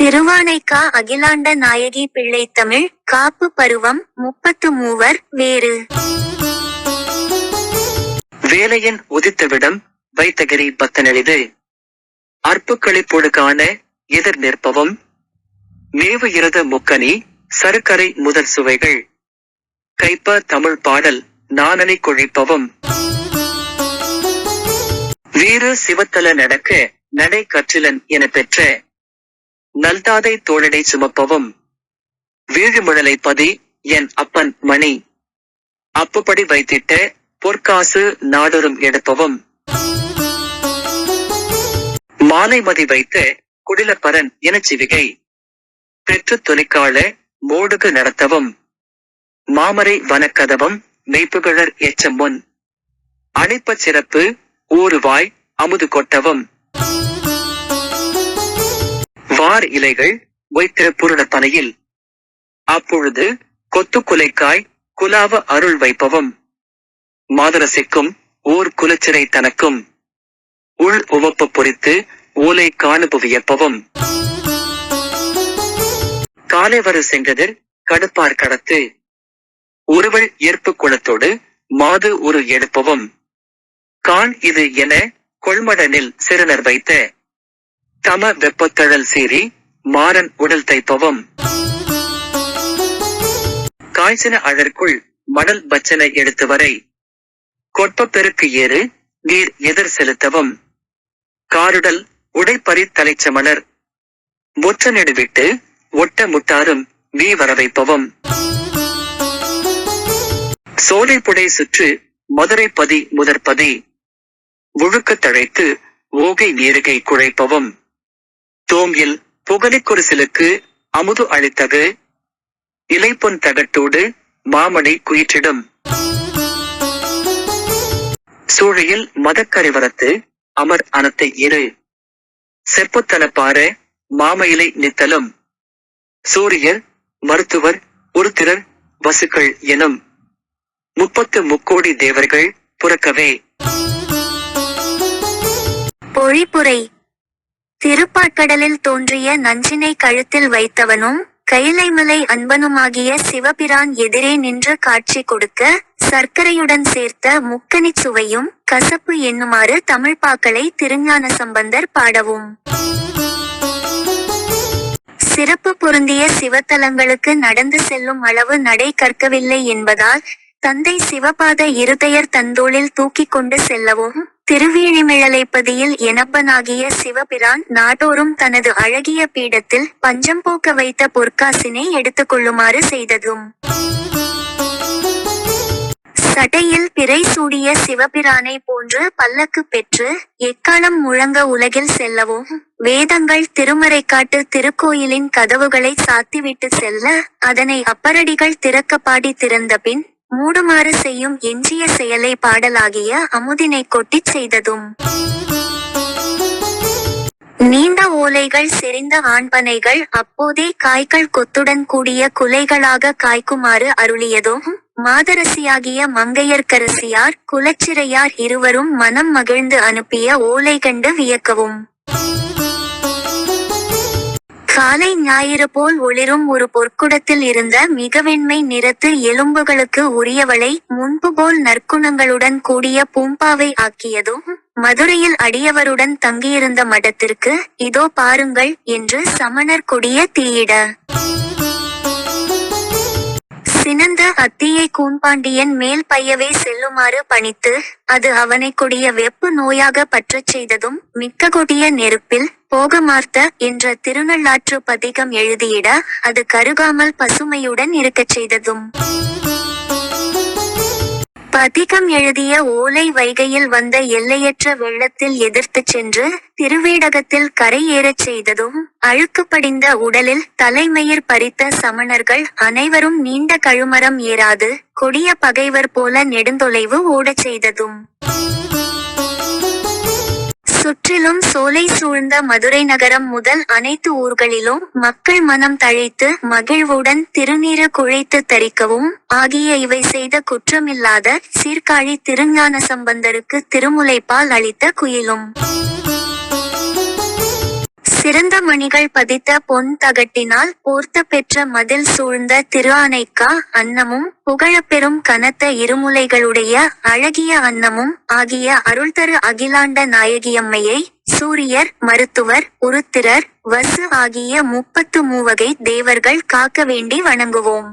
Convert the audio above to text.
திருவானைக்கா அகிலாண்ட நாயகி பிள்ளைத்தமிழ் காப்பு பருவம் 33 வேறு. வேலையன் உதித்தவிடம் வைத்தகிரி பத்தனெளிது. அற்புக்களிப்பொடு காண எதிர் நிற்பவும் மேவு இರದ முக்கனி சருக்கரை முதல் சுவைகள் கைப்ப தமிழ் பாடல் நாணனை கொழிப்பவும் வீறு சிவத்தல நடக்க நடை கற்றிலன் என பெற்ற நல்தாதை தோழடை சுமப்பவும் வீழுமுழலை பதி என் அப்பன் மணி அப்புப்படி வைத்திட்ட பொற்காசு நாடொரும் எடுப்பவும் மாலை மதி வைத்த குடிலப்பரன் எனச் சிவிகை பெற்று துணிக்காள மோடுகு நடத்தவும் மாமரை வனக்கதவம் மெய்ப்புகழர் எச்சம் முன் அணைப்ப சிறப்பு ஊறுவாய் அமுது கொட்டவும் வார் இலைகள் வைத்திர புருண பனையில் அப்பொழுது கொத்து குலைக்காய் குலாவ அருள் வைப்பவும் மாதரசிக்கும் ஓர் குலச்சிறை தனக்கும் உள் உவப்ப பொறித்து ஓலை காணுபு வியப்பவும் காலைவரு சென்றதிர் கடுப்பார் கடத்து ஒருவள் ஏற்பு குளத்தோடு மாது ஒரு எடுப்பவும் கான் இது என கொள்மடனில் சிறுனர் வைத்த தம வெப்பத்தழல் சீறி மாறன் உடல் தைப்பவும் காய்ச்சின அழற்குள் மடல் பச்சனை எடுத்து வரை கொட்ப பெருக்கு ஏறு நீர் எதிர் செலுத்தவும் காருடல் உடைப்பறி தலைச்சமணர் முற்ற நெடுவிட்டு ஒட்ட முட்டாரும் வீ வரவைப்பவும் சோலைப்புடை சுற்று மதுரை பதி முதற்பதி முழுக்க தழைத்து ஓகை நீருகை குழைப்பவும் தோம்பில் புகழிக்கொரு சிலுக்கு அமுது அளித்தகு இலைப்பொன் தகட்டோடு மாமணி குயிற்றிடும் சூழையில் மதக்கரைவரத்து அமர் அனத்தை இரு செப்புத்தனப்பார மாமயிலை நித்தலும் சூரியர் மருத்துவர் உருத்திரர் வசுக்கள் எனும் 30 தேவர்கள் புறக்கவே. பொழிப்புரை. திருப்பாற்கடலில் தோன்றிய நஞ்சினை கழுத்தில் வைத்தவனும் கைலைமலை அன்பனுமாகிய சிவபிரான் எதிரே நின்று காட்சி கொடுக்க சர்க்கரையுடன் சேர்த்த முக்கனிச் சுவையும் கசப்பு என்னுமாறு தமிழ்ப்பாக்களை திருஞான சம்பந்தர் பாடவும். சிறப்பு பொருந்திய சிவத்தலங்களுக்கு நடந்து செல்லும் அளவு நடை கற்கவில்லை என்பதால் தந்தை சிவபாத இருதயர் தந்தோளில் தூக்கிக் கொண்டு செல்லவும் திருவேழிமிழலைப்பதியில் எனப்பனாகிய சிவபிரான் நாடோறும் தனது அழகிய பீடத்தில் பஞ்சம் போக்க வைத்த பொற்காசினை எடுத்துக்கொள்ளுமாறு செய்ததும் சடையில் பிறை சூடிய சிவபிரானை போன்று பல்லக்கு பெற்று எக்காலம் முழங்க உலகில் செல்லவும் வேதங்கள் திருமறைக்காட்டு திருக்கோயிலின் கதவுகளை சாத்திவிட்டு செல்ல அதனை அப்பரடிகள் திறக்க பாடி திறந்த பின் மூடுமாறு செய்யும் எஞ்சிய செயலை பாடலாகிய அமுதினை கொட்டிச் செய்ததும் நீண்ட ஓலைகள் செறிந்த ஆண்பனைகள் அப்போதே காய்கள் கொத்துடன் கூடிய குலைகளாக காய்க்குமாறு அருளியதும் மாதரசியாகிய மங்கையர்க்கரசியார் குலச்சிறையார் இருவரும் மனம் மகிழ்ந்து அனுப்பிய ஓலை கண்டு வியக்கவும் காலை ஞாயிறு போல் ஒளிரும் ஒரு பொற்குடத்தில் இருந்த மிக வெண்மை நிறத்து எலும்புகளுக்கு உரியவளை முன்பு போல் நற்குணங்களுடன் கூடிய பூம்பாவை ஆக்கியதும் மதுரையில் அடியவருடன் தங்கியிருந்த மடத்திற்கு இதோ பாருங்கள் என்று சமணர் கொடிய தீயிட சினந்த அத்தியை கூன்பாண்டியன் மேல் பையவே செல்லுமாறு பணித்து அது அவனை கொடிய வெப்பு நோயாக பற்றச் செய்ததும் மிக்க கொடிய நெருப்பில் போகமார்த்த என்ற திருநள்ளாற்று பதிகம் எழுதியிட அது கருகாமல் பசுமையுடன் இருக்கச் செய்ததும் பதிகம் எழுதிய ஓலை வைகையில் வந்த எல்லையற்ற வெள்ளத்தில் எதிர்த்துச் சென்று திருவேடகத்தில் கரை ஏறச் செய்ததும் அழுக்கு படிந்த உடலில் தலைமயிர் பறித்த சமணர்கள் அனைவரும் நீண்ட கழுமரம் ஏறாது கொடிய பகைவர் போல நெடுந்தொலைவு ஓடச் செய்ததும் சுற்றிலும் சோலை சூழ்ந்த மதுரை நகரம் முதல் அனைத்து ஊர்களிலும் மக்கள் மனம் தழைத்து மகிழ்வுடன் திருநீறு குழைத்து தரிக்கவும் ஆகிய இவை செய்த குற்றமில்லாத சீர்காழி திருஞான சம்பந்தருக்கு திருமுலைப்பால் அளித்த குயிலும் சிறந்த மணிகள் பதித்த பொன் தகட்டினால் போர்த்த பெற்ற மதில் சூழ்ந்த திரு ஆனைக்கா அன்னமும் புகழப்பெறும் கனத்த இருமுலைகளுடைய அழகிய அன்னமும் ஆகிய அருள்தரு அகிலாண்ட நாயகியம்மையை சூரியர், மருத்துவர், உருத்திரர், வசு ஆகிய 33 தேவர்கள் காக்க வேண்டி வணங்குவோம்.